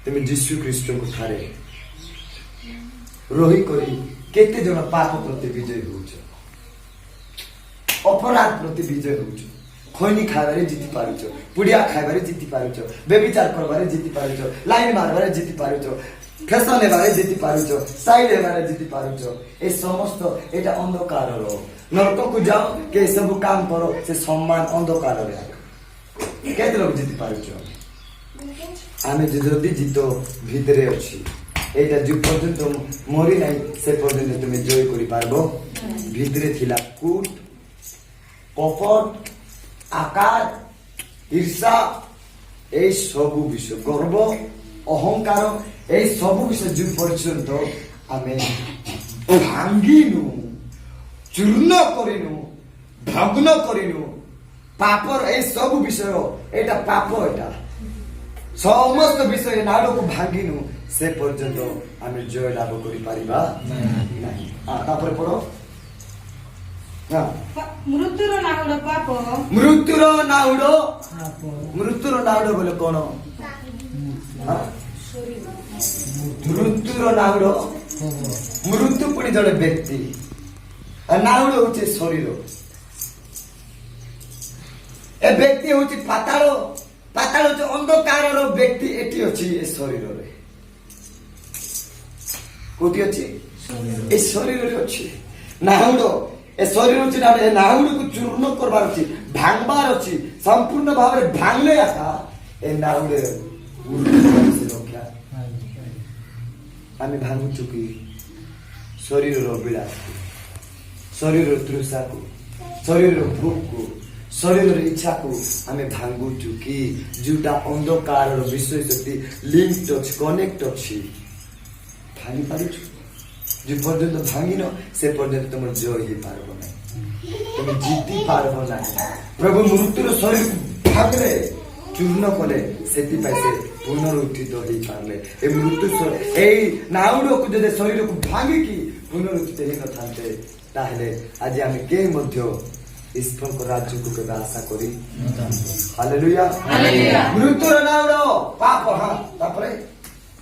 तुम जीशु ख्रीस्ट को ठारे रही करी केते जन पाप प्रति विजय होछ, अपराध प्रति विजय होछ, खैनी खाइबारे जिति पारुछ, पुडिया खाइबारे जिति पारुछ, बेविचार करबारे जिति पारुछ, line मारबारे जिति पारुछ, fashion Hebare जिति पारुछ, side Hebare जिति पारुछ। ए समस्त एटा अंधकार रो नरक को जाओ के सब काम करो से सम्मान अंधकार रे केते लोग जिति पारुछ। आमे जदि जितो भितरे अछि एटा जो पर्यंत मरी नाही से पर्यंत तुम जय करि पारबो। भितरे थिला कूट कपट आकार ईर्षा ए सब विषय गर्व अहंकार ए सब विषय जो पर्यंत आमे भांगिनु चूर्ण करिनु भग्न करिनु पापर ए सब विषय एटा पाप एटा समस्त विषय नाड़ को भांगिनु से पर्यंत आमे जय लाभ करि पारिबा नाही। तापर पढो मृत्युर नाउडो पाप मृत्युर नाउडो बोले कोन मृत्युर नाउडो मृत्यु पुणी जड़े व्यक्ति नाउडो होचे शरीर ए व्यक्ति होची पाताल पाताल होचे अंधकार रो व्यक्ति एटी अछि ए शरीर रे कोटी अछि ए शरीर रे अछि नाउडो ए शरीर होची ना ए नाउडो को चूर्ण करबार अछि भांगबार अछि संपूर्ण भाव रे भांगले आका ए नाउडे से रक्षा आमे भांगु चुकी शरीर रो विलास शरीर रो तृषा को शरीर रो भूख को शरीर रो इच्छा को आमे भांगु चुकी जुटा अंधकार रो विषय शक्ति लिंक टच कनेक्ट अछि भांगी पारि जो पर्यंत भांगिनो से पर्यंत तुम जय ही पारबो नहीं तुम जीती पारबो नहीं। प्रभु मृत्युर शरीर भागले चूर्ण कले सेति पैसे पुनरुत्थित हो पारले ए मृत्यु ए नाउडो को जदे शरीर को भांगी की पुनरुत्थित हे न थाते ताहले आज आमे के मध्य ईश्वर को राज्य को के आशा करी हालेलुया हालेलुया। मृत्युर नाउडो पाप हां तापरे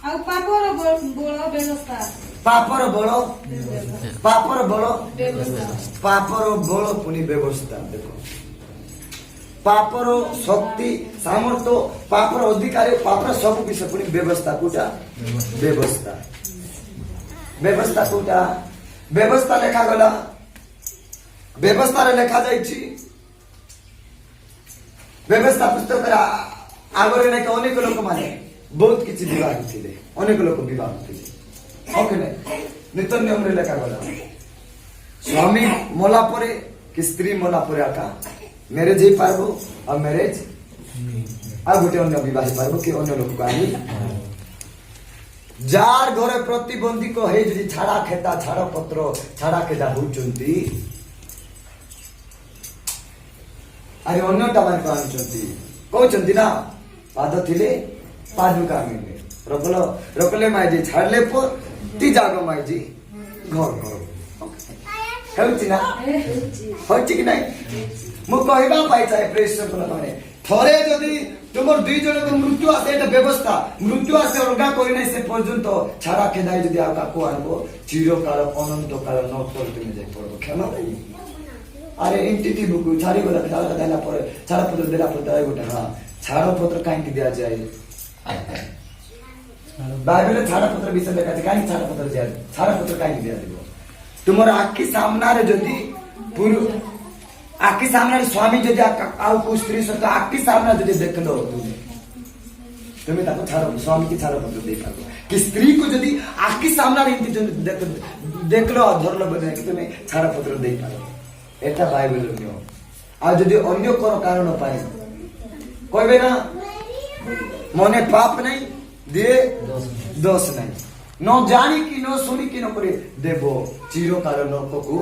आ पापर बळ व्यवस्था पापर बल पुनी व्यवस्था देखो पापर शक्ति सामर्थ्य पापर अधिकार पापर सब किछ पुनी व्यवस्था कोटा व्यवस्था व्यवस्था कोटा व्यवस्था लेखा गला व्यवस्था रे लेखा जाईची व्यवस्था पुस्तक आगरे ने अनेक लोक माने बहुत किछि विवाह थिले अनेक लोक विवाह थिले ओके नित्य नियम रे लेखा गला स्वामी मोला परे कि स्त्री मोला परे आका मैरिज ही पारबो और मैरिज आ गोटे अन्य विवाह पारबो कि अन्य लोक को आनी जार घरे प्रतिबंधी को हे जदी छाड़ा खेता छाड़ा पत्र छाड़ा खेता होचंती अरे अन्य टाइम को आनचंती कहचंती ना पाद थिले पादु का मिले रोकले माई जी छाड़ले पर ती जागो माई जी घर घर हेउची ना होची कि नहीं मु कहबा पाई चाहे प्रेशर को माने थरे जदी तुमर दुई जन को मृत्यु आसे एटा व्यवस्था मृत्यु आसे अलगा कोई नहीं से पर्यंत छाड़ा खेदाई जदी आका को आनबो चिरकाल अनंत काल नरक तुम जाई पड़बो क्षमा नहीं। अरे एंटिटी बुक छाड़ी गला छाड़ा देला पर छाड़ा पत्र देला पर दाई गोटा हां छाड़ा पत्र काहे कि दिया जाए बाइबल छाड़ा पत्र विषय लेखा है काहे छाड़ा पत्र दिया छाड़ा पत्र काहे दिया दिबो तुमर आखी सामना रे जदी पुरु आखी सामना रे स्वामी जदी आउ को स्त्री सत आखी सामना जदी देखलो तुम्हें ताको छाड़ा स्वामी की छाड़ा पत्र दे पाबो कि स्त्री को जदी आखी सामना रे देखलो धरलो बने कि तुम्हें छाड़ा पत्र दे पाबो एटा बाइबल नियम आ जदी अन्य कोन कारण पाए कहबे ना मने पाप नहीं दे दोष नहीं न जानी कि न सुनी कि न करे देबो चिरकाल नरक को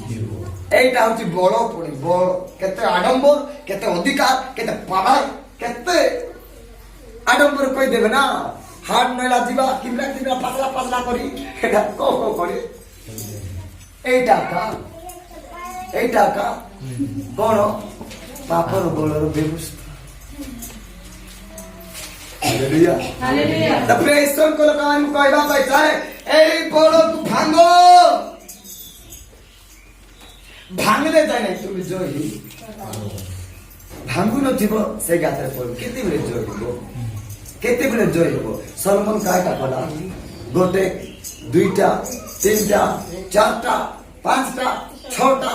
जीवो एटा होची बड़ पड़ी बड़ केते आडंबर केते अधिकार केते पावर केते आडंबर कहि देबे ना हाड नैला जीवा किमरा किमरा पतला पतला करी एटा को करे एटा का कोन पापर बलर व्यवस्था हालेलुया हालेलुया तापर ईश्वर को लोकान कहबा पाई चाहे एई बड़ तू भांगो भांगले जाय नै तुम जोही भांगु नथिबो से गात्र पर केते बेले जोही हो केते बेले जोही हो सलमन काटा पड़ा गोटे दुईटा तीनटा चारटा पांचटा छटा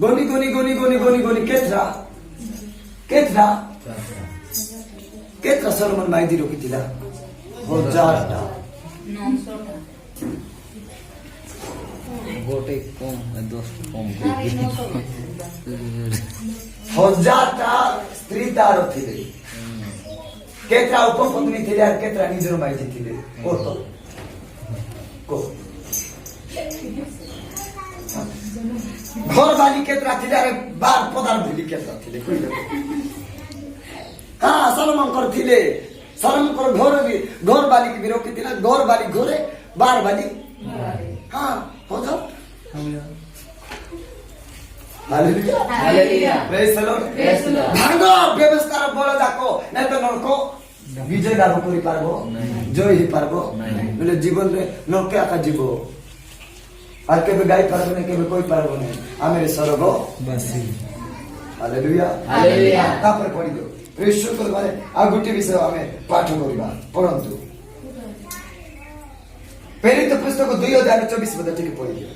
गोनी गोनी गोनी गोनी गोनी गोनी केत्रा केत्रा केत्रा सलमन माइदी रोकिथिला 1000टा गोटे कम 10 कम 1000टा स्त्री तार थिले केत्रा उपपत्नी थिले और केत्रा निजर माइदी थिले को तो को घर वाली केत्रा थिले अरे बार पदार भूली केत्रा थिले कोई लोग हाँ सलमन कर थिले सलमन कर घर वाली की विरोकी थिला घर वाली घरे बार वाली हाँ हो जाओ hallelujah hallelujah praise the Lord praise the Lord भांगो व्यवस्था बोला जाको नै तो नरको विजय लाभ करि पारबो जय ही पारबो बोले जीवन रे नरके आका जीवो আর কেবে গাই পারবো না কেবে কই পারবো না আমি স্বর্গ বাসি হালেলুয়া হালেলুয়া তারপরে পড়ি দিও ঈশ্বর করে মানে আর গোটে বিষয় আমি পাঠ করিবা পড়ন্তু প্রেরিত পুস্তক 2024 পদ থেকে পড়ি দিও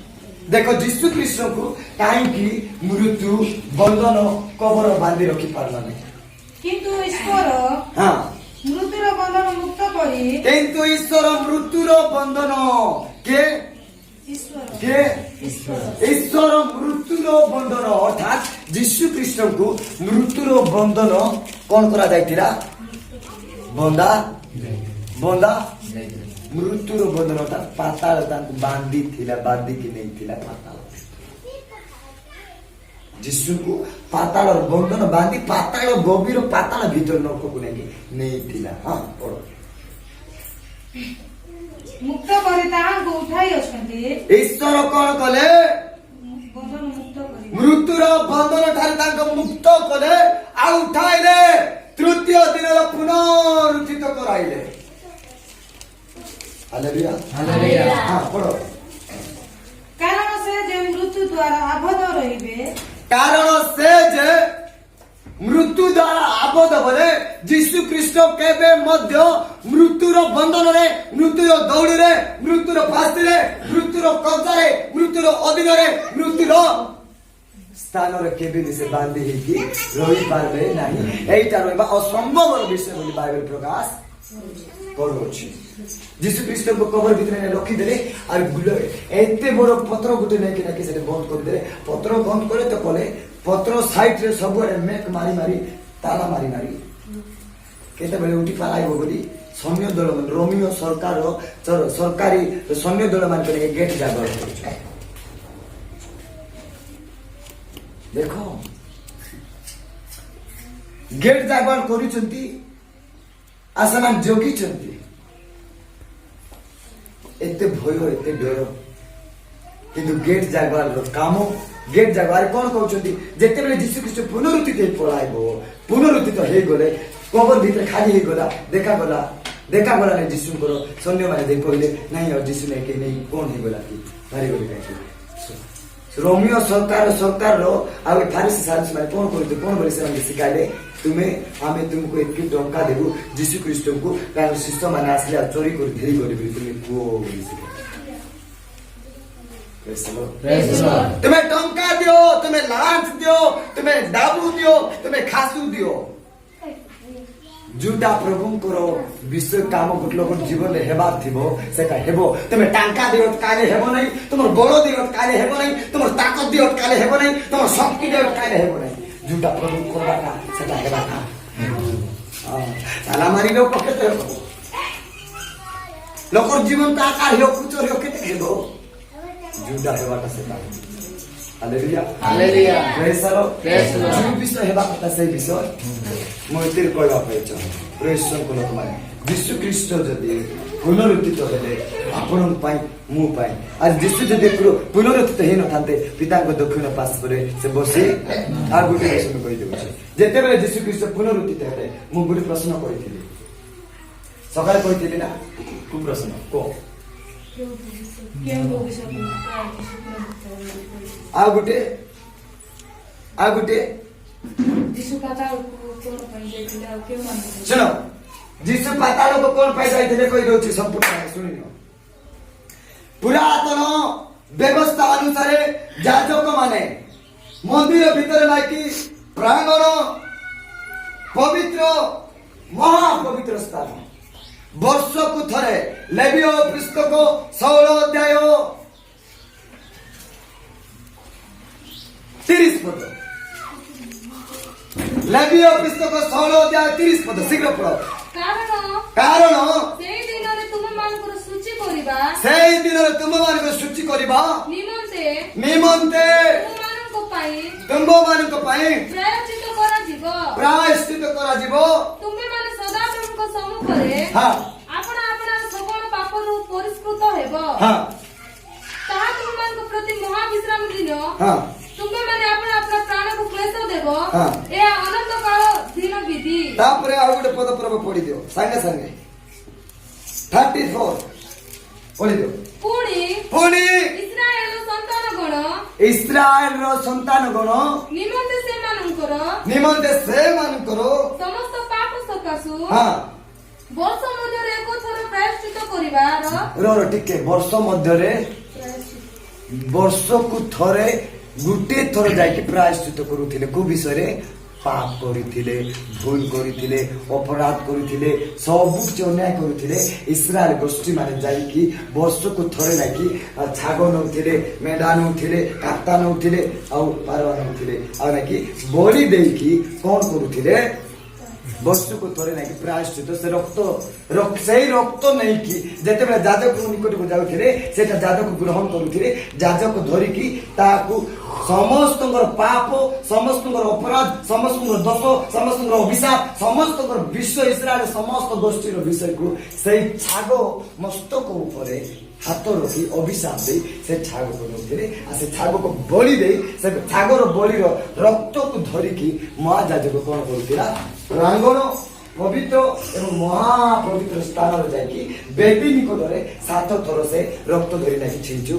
দেখো যিশু খ্রিস্টଙ୍କୁ କାହିଁକି ମୃତ୍ୟୁ ବନ୍ଧନ କବର ବାନ୍ଧି ରଖି ପାରିଲା ନାହିଁ কিন্তু ঈশ্বর ହଁ মৃত্যুর বন্ধন মুক্ত করে କିନ୍ତୁ ଈଶ୍ୱର ମୃତ୍ୟୁର ବନ୍ଧନ କେ ঈশ্বর কে ଈଶ୍ୱର ମୃତ୍ୟୁର ବନ୍ଧନ ଅର୍ଥାତ୍ ଯୀଶୁ ଖ୍ରୀଷ୍ଟଙ୍କୁ ମୃତ୍ୟୁର ବନ୍ଧନ କଣ କରାଯାଇଥିଲା ବନ୍ଧା ବନ୍ଧା ମୃତ୍ୟୁର ବନ୍ଧନଟା ପାତାଳ ତାଙ୍କୁ ବାନ୍ଧିକି ନେଇଥିଲା ପାତାଳ ଯୀଶୁଙ୍କୁ ପାତାଳର ବନ୍ଧନ ବାନ୍ଧି ପାତାଳ ଗଭୀର ପାତାଳ ଭିତରେ ନରକକୁ ନେଇଥିଲା ହଁ ପଢ মুক্ত করে তাহাଙ୍କୁ উঠাই অଛନ୍ତି ଈଶ୍ୱର କଣ କଲେ বন্ধন মুক্ত করে ମୃତ୍ୟୁର ବନ୍ଧନ ଠାରୁ ତାଙ୍କ ମୁକ୍ତ କଲେ ଆଉ ଉଠାଇଲେ ତୃତୀୟ ଦିନର ପୁନରୁତ୍ଥିତ କରାଇଲେ ହାଲେଲୁୟା ହାଲେଲୁୟା ହଁ ପଢ কারণ সে যে মৃত্যু দ্বারা আবদ্ধ রহিবে କାରଣ ସେ ଯେ ମୃତ୍ୟୁ ଦ୍ୱାରା ଆବଦ୍ଧ ବୋଲେ ଯୀଶୁ ଖ୍ରୀଷ୍ଟ କେବେ ମଧ୍ୟ ମୃତ୍ୟୁର ବନ୍ଧନରେ ମୃତ୍ୟୁର ଦୌଡ଼ିରେ ମୃତ୍ୟୁର ଫାଶୀରେ ମୃତ୍ୟୁର କବ୍ଜାରେ ମୃତ୍ୟୁର ଅଧୀନରେ ମୃତ୍ୟୁର ସ୍ଥାନରେ କେବେ ବି ସେ ବାନ୍ଧି ହେଇକି ରହିପାରିବେ ନାହିଁ ଏଇଟା ରହିବା ଅସମ୍ଭବର ବିଷୟ ବୋଲି ବାଇବେଲ ପ୍ରକାଶ କରୁଅଛି ଯୀଶୁ ଖ୍ରୀଷ୍ଟଙ୍କୁ କବର ଭିତରେ ରଖିଦେଲେ ଆଉ ଏତେ ବଡ ପତ୍ର ଗୋଟେ ନେଇକି ନାକି ସେଠି ବନ୍ଦ କରିଦେଲେ ପତ୍ର ବନ୍ଦ କଲେ ତ କଲେ ପତ୍ର ସାଇଡରେ ସବୁଆଡେ ମେକ୍ ମାରି ମାରି ତାଲା ମାରି ମାରି କେତେବେଳେ ଉଠି ପାଲାଇବ ବୋଲି ସୈନ୍ୟ ଦଳ ରୋମିଓ ସରକାରୀ ସୈନ୍ୟ ଦଳ ମାନଙ୍କରେ ଗେଟ୍ ଜାଗର କରୁଛନ୍ତି ଦେଖ ଗେଟ୍ ଜାଗର କରୁଛନ୍ତି ଆଉ ସେମାନେ ଜଗିଛନ୍ତି ଏତେ ଭୟ ଏତେ ଡର କିନ୍ତୁ ଗେଟ୍ ଜାଗର କାମ ଗେଟ୍ ଜାଗାରେ କଣ କହୁଛନ୍ତି ଯେତେବେଳେ ଯୀଶୁ ଖ୍ରୀଷ୍ଟ ପୁନରୁତ୍ଥିତ ହେଇ ପଳାଇବ ପୁନରୁତ୍ଥିତ ହେଇଗଲେ କବର ଭିତରେ ଖାଲି ହେଇଗଲା ଦେଖାଗଲା ନାହିଁ ଯୀଶୁଙ୍କର ସୈନ୍ୟମାନେ ଦେଇ କହିଲେ ନାଇଁ ଆଉ ଯୀଶୁ ନାଇଁ କେହି ନେଇ କଣ ହେଇଗଲା କି ବାହାରିଗଲେ କାହିଁକି ରୋମିଓ ସରକାରର ଆଉ ଏ ଫାରିସି ସାରିସି ମାନେ କଣ କରୁଥିଲେ କଣ ବୋଲି ସେମାନେ ଶିଖାଇଲେ ଆମେ ତୁମକୁ ଏତିକି ଟଙ୍କା ଦେବୁ ଯୀଶୁ ଖ୍ରୀଷ୍ଟଙ୍କୁ କାରଣ ଶିଷ୍ୟମାନେ ଆସିଲେ ଆଉ ଚୋରି କରି ଧରି କରିବେ ତୁମେ କୁହ ବୋଲି ଶିଖାଇଲେ तुम्हें टंका दियो तुम्हें लांच दियो तुम्हें डाबू दियो तुम्हें खासू दियो जोटा प्रभुंकर विषय काम गोटे लोक जीवन में हेबार थिबो सेटा हेबो तुम्हें टंका दियो काले हेबो नहीं तुम बड़ दियो काले हेबो नहीं तुम ताकत दियो काले हेबो नहीं तुम शक्ति दियो काले हेबो नहीं जोटा प्रभु करबाका सेटा हेबाका ताला मारी लोक केते लोकर जीवन का आकार हो कुछ हो केते हेबो जुदा हेबाटा सेटा hallelujah hallelujah praise the Lord praise the Lord जो विषय हेबाटा से विषय মই এতির কইবা পাইছ প্রেজ লোক মানে যিশু খ্রিস্ট যদি পুনরুত্থিত হেলে আপনক পাই মু পাই আর যিশু যদি পুনরুত্থিত হেই নথান্তে পিতাଙ୍କ দক্ষিণ পার্শ্বরে সে বসে আর গোটে বিষয় কই দেଉଛି ଯେତେବେଳେ ଯୀଶୁ ଖ୍ରୀଷ୍ଟ ପୁନରୁତ୍ଥିତ ହେଲେ ମୁଁ ଗୋଟେ ପ୍ରଶ୍ନ କରିଥିଲି ସକାଳେ କହିଥିଲି ନା କୁପ୍ରଶ୍ନ କୁହ ଆଉ ଗୋଟେ ଶୁଣ ଯୀଶୁ ପାତାଳକୁ କଣ ପାଇଁ ଯାଇଥିଲେ କହିଦଉଛି ସମ୍ପୂର୍ଣ୍ଣ ଶୁଣିନ ପୁରାତନ ବ୍ୟବସ୍ଥା ଅନୁସାରେ ଯାଜକ ମାନେ ମନ୍ଦିର ଭିତରେ ନାଇକି ପ୍ରାଙ୍ଗଣ ପବିତ୍ର ମହାପବିତ୍ର ସ୍ଥାନ ବର୍ଷକୁ ଥରେ ଲେବୀୟ ପୁସ୍ତକ 16 ଅଧ୍ୟାୟ 30 ପଦ ଲେବୀୟ ପୁସ୍ତକ 16 ଅଧ୍ୟାୟ 30 ପଦ ଶୀଘ୍ର ପଢ କାରଣ ସେଇ ଦିନରେ ତୁମମାନଙ୍କର ସୂଚୀ କରିବା ନିମନ୍ତେ ତୁମମାନଙ୍କ ପାଇଁ ପ୍ରାୟଶ୍ଚିତ କରାଯିବ। ତୁମ୍ଭେମାନେ ସଦାପ୍ରଭୁଙ୍କ ସମ୍ମୁଖରେ ହଁ ଆପଣ সকଳ ପାପରୁ ପରିଷ୍କୃତ ହେବ। ହଁ ତାହା ତୁମମାନଙ୍କ ପ୍ରତି ମହାବିଶ୍ରାମ ଦିନ ହଁ ତୁମେମାନେ ଆପଣ ପ୍ରାଣକୁ କ୍ଲେଶ ଦେବ। ହଁ। ଏହା ଅନନ୍ତ କାଳ ଦିନ ବିଧି। ତାପରେ ଆଉ ଗୋଟେ ପଦ ପ୍ରଭୁ ପଢିଦିଅ ସାଙ୍ଗେ ସାଙ୍ଗେ 34 ପଢିଦିଅ ପୁଣି ଇସ୍ରାଏଲର ସନ୍ତାନ ଗଣ ନିମନ୍ତେ ସେମାନଙ୍କର ସମସ୍ତ ପାପ ସକାଶୁ ହଁ ବର୍ଷ ମଧ୍ୟରେ ଏକ ଥର ପ୍ରାୟଶ୍ଚିତ କରିବାର ଟିକେ ବର୍ଷ ମଧ୍ୟରେ ବର୍ଷକୁ ଥରେ ଗୋଟିଏ ଥର ଯାଇକି ପ୍ରାୟଶ୍ଚିତ କରୁଥିଲେ କୋଉ ବିଷୟରେ ପାପ କରିଥିଲେ ଭୁଲ କରିଥିଲେ ଅପରାଧ କରିଥିଲେ ସବୁ କିଛି ଅନ୍ୟାୟ କରୁଥିଲେ ଇସ୍ରାଏଲ ଗୋଷ୍ଠୀ ମାନେ ଯାଇକି ବର୍ଷକୁ ଥରେ ଯାଇକି ଛାଗ ନଉଥିଲେ ମେଣ୍ଢା ନଉଥିଲେ କାତା ନଉଥିଲେ ଆଉ ପାରବା ନଉଥିଲେ ଆଉ ନାକି ବଳି ଦେଇକି କଣ କରୁଥିଲେ ବର୍ଷକୁ ଥରେ ନାଇକି ପ୍ରାୟଶ୍ଚିତ ସେଇ ରକ୍ତ ନେଇକି ଯେତେବେଳେ ଯାଜକ ନିକଟକୁ ଯାଉଥିଲେ ସେଟା ଯାଜକ ଗ୍ରହଣ କରୁଥିଲେ ଯାଜକ ଧରିକି ତାହାକୁ ସମସ୍ତଙ୍କର ପାପ ସମସ୍ତଙ୍କର ଅପରାଧ ସମସ୍ତଙ୍କର ଦୋଷ ସମସ୍ତଙ୍କର ଅଭିଶାପ ସମସ୍ତଙ୍କର ବିଷୟ ଇସ୍ରାଏଲ ସମସ୍ତ ଗୋଷ୍ଠୀର ବିଷୟକୁ ସେଇ ଛାଗ ମସ୍ତକ ଉପରେ ହାତ ରଖି ଅଭିଶାପ ଦେଇ ସେ ଛାଗକୁ ନେଉଥିଲେ ଆଉ ସେ ଛାଗକୁ ବଳି ଦେଇ ସେ ଛାଗର ବଳିର ରକ୍ତକୁ ଧରିକି ମହାଯାଜକ କଣ କରୁଥିଲା ପ୍ରାଙ୍ଗଣ ପବିତ୍ର ଏବଂ ମହାପବିତ୍ର ସ୍ଥାନରେ ଯାଇକି ବେଦୀ ନିକଟରେ 7 ଥର ସେ ରକ୍ତ ଧରି ନାକି ଛିଞ୍ଚୁ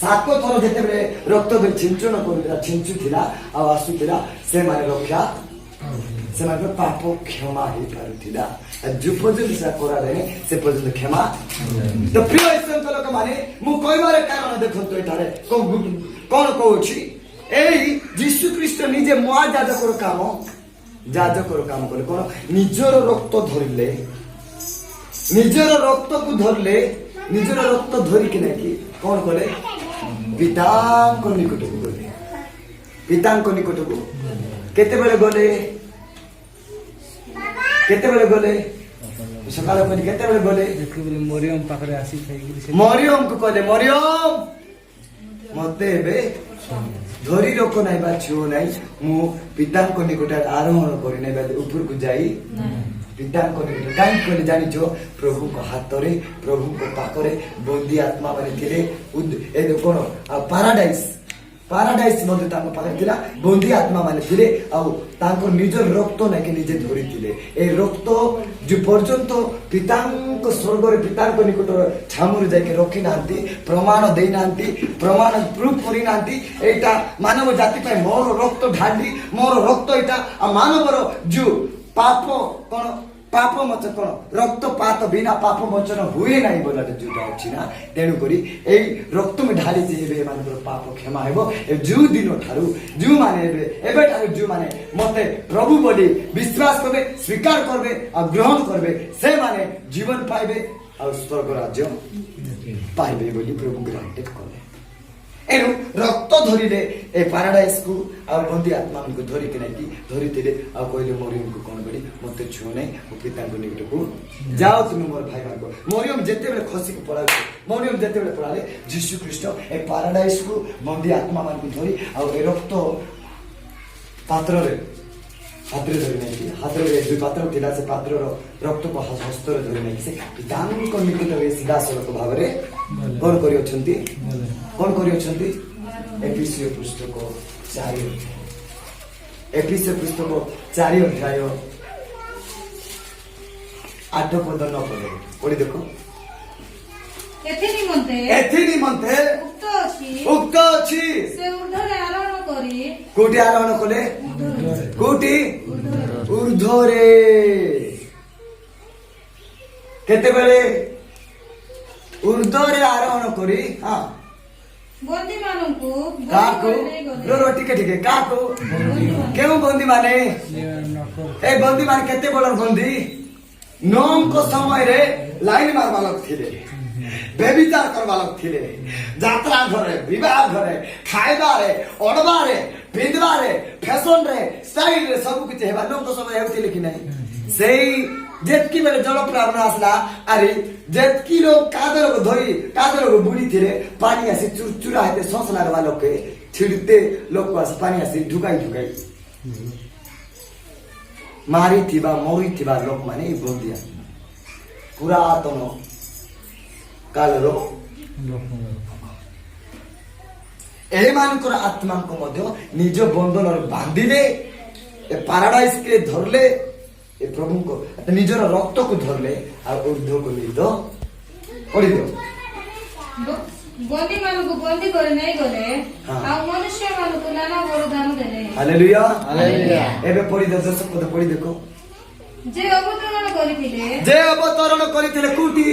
7 ଥର ଯେତେବେଳେ ରକ୍ତ ଧରି ଛିଞ୍ଚନ କରୁଥିଲା ଛିଞ୍ଚୁଥିଲା ଆଉ ଆସୁଥିଲା ସେମାନଙ୍କର ପାପ କ୍ଷମା ହେଇପାରୁଥିଲା ଯୋଉ ପର୍ଯ୍ୟନ୍ତ ସେଟା କରାଯାଏ ସେ ପର୍ଯ୍ୟନ୍ତ କ୍ଷମା ତ ପ୍ରିୟ ଈଶ୍ୱରଙ୍କ ଲୋକମାନେ ମୁଁ କହିବାର କାରଣ ଦେଖନ୍ତୁ ଏଠାରେ କଣ କହୁଛି ଏଇ ଯୀଶୁ ଖ୍ରୀଷ୍ଟ ନିଜେ ମହାଯାଜକର କାମ କଲେ କଣ ନିଜର ରକ୍ତ ଧରିଲେ ନିଜର ରକ୍ତକୁ ଧରିଲେ ନିଜର ରକ୍ତ ଧରିକି ନାକି କଣ କଲେ ପିତାଙ୍କ ନିକଟକୁ ଗଲେ ପିତାଙ୍କ ନିକଟକୁ କେତେବେଳେ ଗଲେ ସକାଳ କରି କେତେବେଳେ ଗଲେ ମରିୟମ ପାଖରେ ଆସି ମରିୟମକୁ କହିଲେ ମରିୟମ ମତେ ଏବେ ଧରି ରଖ ନାହିଁ ବା ଛୁଅ ନାହିଁ ମୁଁ ପିତାଙ୍କ ନିକଟରେ ଆରୋହଣ କରି ନାହିଁ ବା ଉପରକୁ ଯାଇ ପିତାଙ୍କ ନିକଟରେ କାହିଁକି କହିଲେ ଜାଣିଛ ପ୍ରଭୁଙ୍କ ହାତରେ ପ୍ରଭୁଙ୍କ ପାଖରେ ବନ୍ଦୀ ଆତ୍ମା ମାନେ ଥିଲେ କଣ ପାରାଡାଇସ୍ ମଧ୍ୟ ତାଙ୍କ ପାଖରେ ଥିଲା ବନ୍ଦୀ ଆତ୍ମା ମାନେ ଥିଲେ ଆଉ ତାଙ୍କର ନିଜର ରକ୍ତ ନାକି ନିଜେ ଧରିଥିଲେ এই ରକ୍ତ ଯେ ପର୍ଯ୍ୟନ୍ତ ପିତାଙ୍କ ସ୍ୱର୍ଗରେ ପିତାଙ୍କ ନିକଟରେ ଛାମୁରେ ଯାଇକି ରଖିନାହାନ୍ତି ପ୍ରମାଣ ଦେଇନାହାନ୍ତି ପ୍ରମାଣ ପ୍ରୁଫ୍ କରିନାହାନ୍ତି ଏଇଟା ମାନବ ଜାତି ପାଇଁ ମୋର ରକ୍ତ ଢାଲି ମୋର ରକ୍ତ ଏଇଟା ଆଉ ମାନବର ଯୋଉ ପାପ କଣ ପାପ ମୋଚନ କଣ ରକ୍ତପାତ ବିନା ପାପ ମୋଚନ ହୁଏ ନାହିଁ ବୋଲାଟେ ଯୋଉଟା ଅଛି ନା ତେଣୁକରି ଏଇ ରକ୍ତ ମୁଁ ଢାଲିଛି ଏବେ ଏମାନଙ୍କର ପାପ କ୍ଷମା ହେବ ଯୋଉ ଦିନ ଠାରୁ ଯୋଉମାନେ ଏବେଠାରୁ ଯୋଉମାନେ ମତେ ପ୍ରଭୁ ବୋଲି ବିଶ୍ୱାସ କରିବେ ସ୍ୱୀକାର କରିବେ ଆଉ ଗ୍ରହଣ କରିବେ ସେମାନେ ଜୀବନ ପାଇବେ ଆଉ ସ୍ୱର୍ଗ ରାଜ୍ୟ ପାଇବେ ବୋଲି ପ୍ରଭୁ ଗ୍ରାଣ୍ଟେଡ୍ କଲେ ଏଣୁ ରକ୍ତ ଧରିଲେ ଏ ପାରାଡାଇସ୍କୁ ଆଉ ବନ୍ଦୀ ଆତ୍ମାଙ୍କୁ ଧରିକି ନାଇକି ଧରିଥିଲେ ଆଉ କହିଲେ ମରିୟମକୁ କଣ କରି ମତେ ଛୁଅ ନାହିଁ ମୋ ପିତାଙ୍କ ନିକଟକୁ ଯାଅ ତୁମେ ମୋର ଭାଇମାନଙ୍କୁ ମରିୟମ ଯେତେବେଳେ ଖସିକି ପଳାଇଲେ ମରିୟମ ଯେତେବେଳେ ପଳାଇଲେ ଯୀଶୁ ଖ୍ରୀଷ୍ଟ ଏ ପାରାଡାଇସ୍କୁ ବନ୍ଦୀ ଆତ୍ମା ମାନଙ୍କୁ ଧରି ଆଉ ଏ ରକ୍ତ ପାତ୍ରରେ ଧରି ନେଇକି ହାତରେ ଯୋଉ ପାତ୍ର ଥିଲା ସେ ପାତ୍ରର ରକ୍ତକୁ ହସ୍ତରେ ଧରି ନେଇକି ସେ ପିତାଙ୍କ ନିକଟରେ ସିଧାସଳଖ ଭାବରେ କଣ କରିଅଛନ୍ତି ଏଫେସୀୟ ପୁସ୍ତକ 4 ଅଧ୍ୟାୟ 8 ପଦ 9 ପଦ ପଢି ଦେଖ। ଏଥି ନିମନ୍ତେ ଏଥି ନିମନ୍ତେ ଉକ୍ତ ଅଛି ଉକ୍ତ ଅଛି। ସେ ଉର୍ଦ୍ଧ୍ୱରେ ଆରୋହଣ କରି କୋଉଠି ଆରୋହଣ କଲେ? କୋଉଠି? ଉର୍ଦ୍ଧ୍ୱରେ। କେତେବେଳେ? ଉର୍ଦ୍ଧ୍ୱରେ ଆରୋହଣ କରି ହଁ ବନ୍ଦୀମାନଙ୍କୁ କାହାକୁ? ଟିକେ ଟିକେ କାହାକୁ? କେଉଁ ବନ୍ଦୀ ମାନେ? ଏ ବନ୍ଦୀ ମାନେ କେତେ ବଡ ବନ୍ଦୀ? ନୋଙ୍କ ସମୟରେ ଲାଇନ ମାରବା ଲୋକ ଥିଲେ, ବେବିଚାର କରବା ଲୋକ ଥିଲେ, ଯାତ୍ରା ଘରେ ବିବାହ ଘରେ ଖାଇବାରେ ଅଡବାରେ ପିନ୍ଧବାରେ ଫ୍ୟାସନରେ ଷ୍ଟାଇଲରେ ସବୁ କିଛି ହେବା ନୋଙ୍କ ସମୟ ହେଉଥିଲେ କି ନାହିଁ? ସେଇ ଯେତକି ବେଳେ ଜଳ ପ୍ଲାବନ ଆସିଲା ଆରେ ଯେତକି ଲୋକ କାଦରକୁ ଧରି କାଦରକୁ ବୁଡିଥିଲେ ପାଣି ଆସି ଚୁରଚୁରା ହେତେ ଶୋଷ ଲାଗବା ଲୋକେ ଛିଡତେ ଲୋକ ଆସି ପାଣି ଆସି ଢୁକାଇ ଢୁକାଇ ମାରିଥିବା ମରିଥିବା ଲୋକମାନେ ଏଇ ବନ୍ଦିଆ ପୁରାତନ କାଳର ଏମାନଙ୍କର ଆତ୍ମାଙ୍କୁ ମଧ୍ୟ ନିଜ ବନ୍ଧନରେ ବାନ୍ଧିଲେ, ଏ ପାରାଡାଇସ କେ ଧରଲେ, ଏ ପ୍ରଭୁଙ୍କ ନିଜର ରକ୍ତକୁ ଧରଲେ ଆଉ ଉର୍ଦ୍ଧ୍ୱକୁ ନିଦ ପଡିଦିଅ। ବନ୍ଦୀମାନଙ୍କୁ ବନ୍ଦୀ କରି ନେଇ ଗଲେ ଆଉ ମନୁଷ୍ୟମାନଙ୍କୁ ନାନା ବରଦାନ ଦେଲେ। Hallelujah hallelujah. ଏବେ ପଢିଦିଅ 10 ପଦ ପଢି ଦେଖ। ଯେ ଅବତରଣ କରିଥିଲେ ଯେ ଅବତରଣ କରିଥିଲେ କୋଉଠି?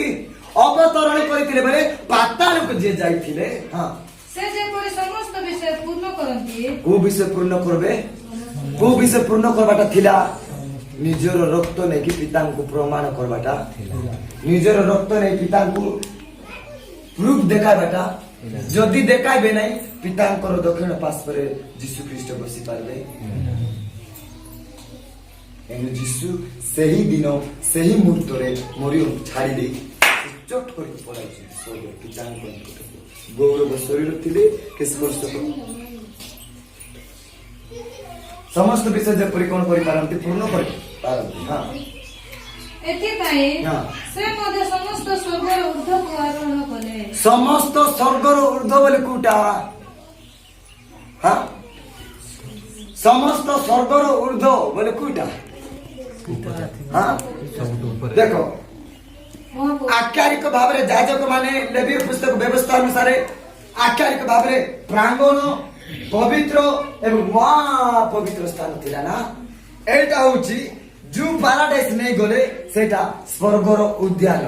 ଅବତରଣ କରିଥିଲେ ବେଳେ ପାତାଳକୁ ଯିଏ ଯାଇଥିଲେ ହଁ ସେ ଯେପରି ସମସ୍ତ ବିଷୟ ପୂର୍ଣ୍ଣ କରନ୍ତି। କୋଉ ବିଷୟ ପୂର୍ଣ୍ଣ କରିବେ? କୋଉ ବିଷୟ ପୂର୍ଣ୍ଣ କରବାଟା ଥିଲା? ନିଜର ରକ୍ତ ନେଇକି ପିତାଙ୍କୁ ପ୍ରମାଣ କରବାଟା, ନିଜର ରକ୍ତ ନେଇ ପିତାଙ୍କୁ ପ୍ରୁଫ ଦେଖାଇବାଟା। ଯଦି ଦେଖାଇବେ ନାହିଁ ପିତାଙ୍କର ଦକ୍ଷିଣ ପାର୍ଶ୍ୱରେ ଯୀଶୁ ଖ୍ରୀଷ୍ଟ ବସି ପାରିବେ। ଏଣୁ ଯୀଶୁ ସେହି ଦିନ ସେହି ମୁହୂର୍ତ୍ତରେ ମରିୟମ ଛାଡ଼ି ଦେଇ ଚଟ କରିକି ପଳାଇଛି ପିତାଙ୍କ ନିକଟକୁ। ଗୌରବ ଶରୀର ଥିଲେ କେଶବର୍ଷ ସମସ୍ତ ବିଷୟ ଯେପରି କଣ କରିପାରନ୍ତି ପୂର୍ଣ୍ଣ କରିପାରନ୍ତି। ହଁ ଏଥିପାଇଁ ହଁ। ସେ ମଧ୍ୟ ସମସ୍ତ ସ୍ୱର୍ଗର ଊର୍ଦ୍ଧ୍ୱକୁ ଆରୋହଣ କଲେ। ସମସ୍ତ ସ୍ୱର୍ଗର ଉର୍ଦ୍ଧ୍ୱ ବୋଲି କୋଉଟା? ହଁ ସମସ୍ତ ସ୍ୱର୍ଗର ଉର୍ଦ୍ଧ୍ୱ ବୋଲି କୋଉଟା? ହଁ ଦେଖ ଆକ୍ଷରିକ ଭାବରେ ଯାଜକ ମାନେ ଲେବୀୟ ପୁସ୍ତକ ବ୍ୟବସ୍ଥା ଅନୁସାରେ ଆକ୍ଷରିକ ଭାବରେ ପ୍ରାଙ୍ଗଣ ପବିତ୍ର ଏବଂ ମହାପବିତ୍ର ସ୍ଥାନ ଥିଲା ନା। ଏଇଟା ହଉଛି ଯୋଉ ପାରାଡାଇସ ନେଇ ଗଲେ ସେଇଟା ସ୍ୱର୍ଗର ଉଦ୍ୟାନ,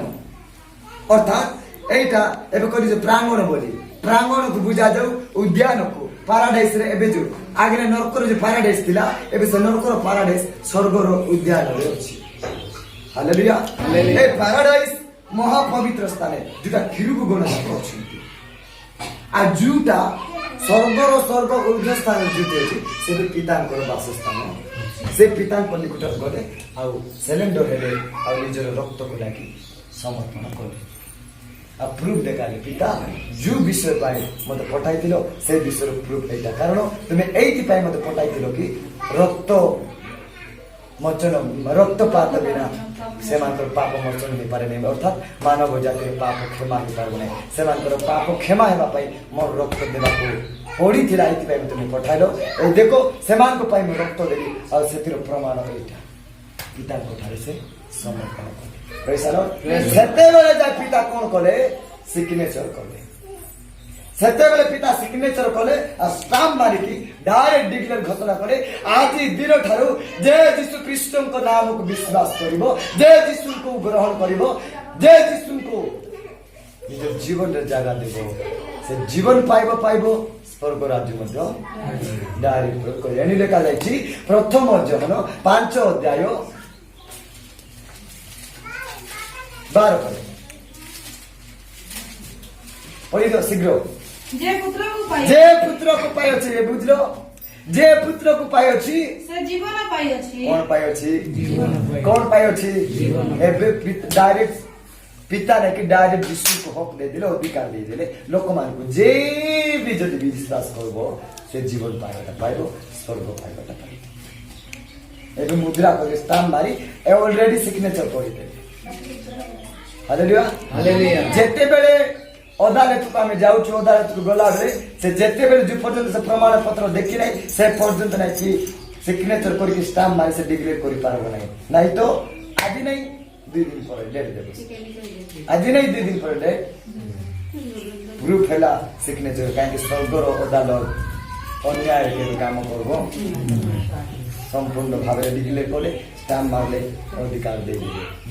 ଅର୍ଥାତ ଏଇଟା ଏବେ କହିଲେ ପ୍ରାଙ୍ଗଣ ବୋଲି ପ୍ରାଙ୍ଗଣକୁ ବୁଝାଯାଉ ଉଦ୍ୟାନକୁ। ପାରାଡାଇସ ରେ ଏବେ ଯୋଉ ଆଗରେ ନରକର ଯୋଉ ପାରାଡାଇସ ଥିଲା ଏବେ ସେ ନରକର ପାରାଡାଇସ ସ୍ୱର୍ଗର ଉଦ୍ୟାନରେ ଅଛି। ହାଲେଲୁୟା। ଏ ପାରାଡାଇସ ମହାପବିତ୍ର ସ୍ଥାନ ଯୋଉଟା କ୍ଷୀରକୁ ଗଣ ଅଛନ୍ତି ଆଉ ଯୋଉଟା ସ୍ୱର୍ଗର ସ୍ୱର୍ଗ ଉର୍ଦ୍ଧ୍ୱ ସ୍ଥାନ ଯୋଉଠି ଅଛି ସେଠି ପିତାଙ୍କର ବାସସ୍ଥାନ। ସେ ପିତାଙ୍କ ନିକଟରେ ଗଲେ ଆଉ ସିଲିଣ୍ଡର ହେଲେ ଆଉ ନିଜର ରକ୍ତକୁ ଲାଗି ସମର୍ପଣ କଲେ ଆଉ ପ୍ରୁଫ ଦେଖାଲେ ପିତା ଯୋଉ ବିଷୟ ପାଇଁ ମତେ ପଠାଇଥିଲ ସେ ବିଷୟର ପ୍ରୁଫ ଏଇଟା। କାରଣ ତୁମେ ଏଇଥିପାଇଁ ମତେ ପଠାଇଥିଲ କି ରକ୍ତ ମୋଚନ ରକ୍ତପାତ ବିନା ସେମାନଙ୍କର ପାପ ମୋଚନ ହେଇପାରେ ନାହିଁ, ଅର୍ଥାତ ମାନବ ଜାତିର ପାପ କ୍ଷମା ହେଇପାରିବ ନାହିଁ। ସେମାନଙ୍କର ପାପ କ୍ଷମା ହେବା ପାଇଁ ମୋର ରକ୍ତ ଦେବାକୁ ପଡିଥିଲା, ଏଇଥିପାଇଁ ତୁମେ ପଠାଇଲ। ଏଇ ଦେଖ ସେମାନଙ୍କ ପାଇଁ ମୁଁ ରକ୍ତ ଦେଲି ଆଉ ସେଥିର ପ୍ରମାଣ ଏଇଟା ପିତାଙ୍କ ଠାରେ ସେ ସମର୍ପଣ କଲେ। ସେତେବେଳେ ଯାଇ ପିତା କଣ କଲେ? ସିଗ୍ନେଚର କଲେ। ସେତେବେଳେ ପିତା ସିଗ୍ନେଚର କଲେ ଆଉ ଷ୍ଟାମ୍ପ ମାରିକି ଡାଇରେକ୍ଟ ଡିକ୍ଲେର ଘୋଷଣା କଲେ ଆଜି ଦିନ ଠାରୁ ଯେ ଯୀଶୁ ଖ୍ରୀଷ୍ଟଙ୍କ ନାମକୁ ବିଶ୍ୱାସ କରିବ, ଯେ ଯୀଶୁଙ୍କୁ ଗ୍ରହଣ କରିବ, ଯେ ଯୀଶୁଙ୍କୁ ନିଜ ଜୀବନରେ ଜାଗା ଦେବ ସେ ଜୀବନ ପାଇବ ସ୍ୱର୍ଗ ରାଜ୍ୟ ମଧ୍ୟ ଡାଇରେକ୍ଟ କରି। ଏଣି ଲେଖାଯାଇଛି ପ୍ରଥମ ଜହନ 5 ଅଧ୍ୟାୟ 12 ପଦ ପଢିଦିଅ ଶୀଘ୍ର। ଯେ ପୁତ୍ରକୁ ପାଇଅଛି ବୁଝିଲ, ଯେ ପୁତ୍ରକୁ ପାଇଅଛି ସେ ଜୀବନ ପାଇଅଛି। କଣ ପାଇଅଛି? କଣ ପାଇଅଛି? ଏବେ ଡାଇରେକ୍ଟ ପିତା ନାକି ଡାଇରେକ୍ଟ ଯୀଶୁକୁ ହକ୍ ଦେଇଦେଲେ, ଅଧିକାର ଦେଇଦେଲେ ଲୋକମାନଙ୍କୁ ଯେ ବି ଯଦି ବିଶ୍ୱାସ କରିବ ସେ ଜୀବନ ପାଇବାଟା ପାଇବ, ସ୍ୱର୍ଗ ପାଇବାଟା ପାଇବ। ଏବେ ମୁଦ୍ରା କରି ଷ୍ଟାମ୍ପ ମାରି ଅଲରେଡି ସିଗ୍ନେଚର କରିଦେଲେ। Hallelujah hallelujah. ଯେତେବେଳେ ଅଦାଲତକୁ ଆମେ ଯାଉଛୁ, ଅଦାଲତକୁ ଗଲାବେଳେ ସେ ଯେତେବେଳେ ଯେ ପର୍ଯ୍ୟନ୍ତ ସେ ପ୍ରମାଣ ପତ୍ର ଦେଖି ନାହିଁ ସେ ପର୍ଯ୍ୟନ୍ତ ନାହିଁ କି ସିଗ୍ନେଚର କରିକି ଷ୍ଟାମ୍ପ ମାରି ସେ ଡିକ୍ଲେର କରିପାରିବ ନାହିଁ। ନାଇଁ ତ ଆଜି ନାହିଁ 2 दिन पर डेट देबो आज नहीं 2 दिन पर डेट प्रूफ हैला सिग्नेचर काहे कि स्वर्गर अदालत अन्याय के काम करबो संपूर्ण भाव डिक्लेयर कले स्टाम्प मारले अधिकार दे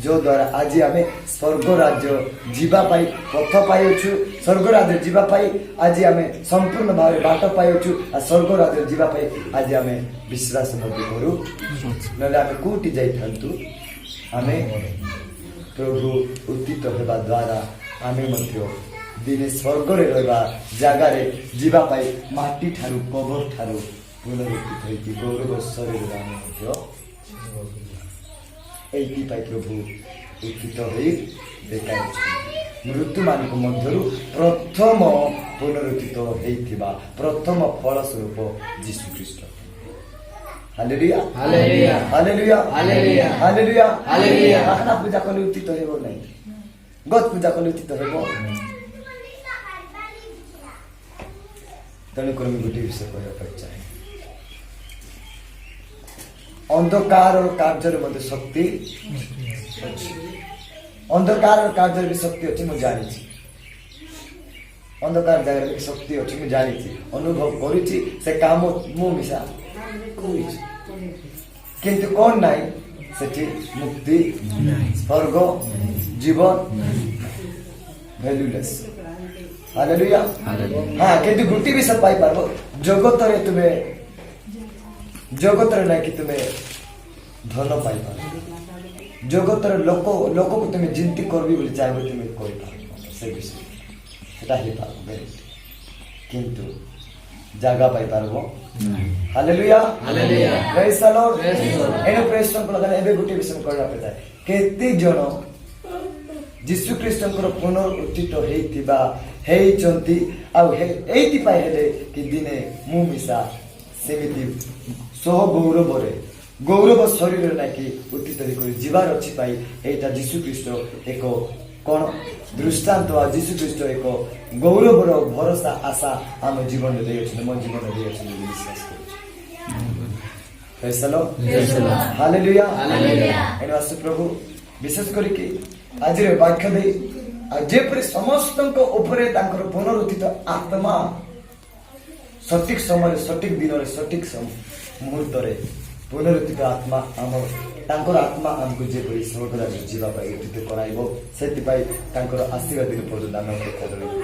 जो द्वारा आज आम स्वर्ग राज्य जीवा पाई पथ पाइछु स्वर्ग राज्य जीवा पाई आज आम संपूर्ण भाव बाट पाइछु आ स्वर्ग राज्य जीवा पाई आज आम विश्वास मध्य करू नले आम कोटी जाई थांतु आम प्रभु उत्थित हेबा द्वारा आम मध्य दिने स्वर्ग रे रहबा जगह रे जीवा पाई माटी ठारू कबर ठारू पुनरुत्थित होती गौरव शरीर एटी पाई प्रभु उत्थित होई देखाई मृत्यु मान मध्य प्रथम पुनरुत्थित होइथिबा प्रथम फल स्वरूप यीशु ख्रीष्ट hallelujah hallelujah hallelujah hallelujah hallelujah hallelujah आखना पूजा कले उत्थित हेबो नै गत पूजा कले उत्थित हेबो तेणुकर मुझे गोटे विषय कहना चाहे अंधकार और कार्य मध्य शक्ति अंधकार और कार्य भी शक्ति अच्छी मुझे जानी अंधकार जगह भी शक्ति अच्छी मुझे जानी अनुभव करी से काम मु मिशा किंतु कौन नाई सेठी मुक्ति स्वर्ग जीवन वैल्यूलेस हालेलुया हाँ किंतु गुटी भी सब पाई पारबो जगत रे तुम्हें जगत रे नहीं कि तुम्हें धन पाई पार जगत रे लोक को तुम्हें जिंती करबी बोली चाहबो तुम्हें कोई पारबो से विषय सेटा ही पारबो किंतु जागा पाई पारबो hallelujah hallelujah praise the lord एनो प्रेज को लगा एबे गुटी विषय करना पड़ता है केते जण जीशु ख्रीष्टंकर पुनरुत्थित हेइतिबा हेइचंती आ एइति पाई हेले कि दिने मु मिसा सेमिति सह गौरव शरीर नाकि उत्थित होई जीवार अछि पाई एटा जीशु ख्रीष्ट एक कोन दृष्टांत आ जीशु ख्रीष्ट एक गौरवर भरोसा आशा आम जीवन रे देय अछि मन जीवन रे देय अछि विश्वास करू praise the lord hallelujah hallelujah एनो प्रभु विशेष करी कि आज रे वाक्य दे जे पर समस्त को ऊपर तांकर पुनरुत्थित आत्मा सठिक समय सठिक दिन रे सठिक मुहूर्त रे पुनरुत्थित आत्मा आम तांकर आत्मा हमको जे पर स्वर्ग राज्य जीवा पाई उत्थित कराइबो सेति पाई तांकर आशीर्वाद दिन पर दान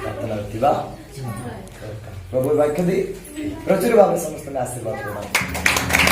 प्रार्थना थिबा प्रभु वाक्य दे प्रचुर भाव समस्त में आशीर्वाद प्रदान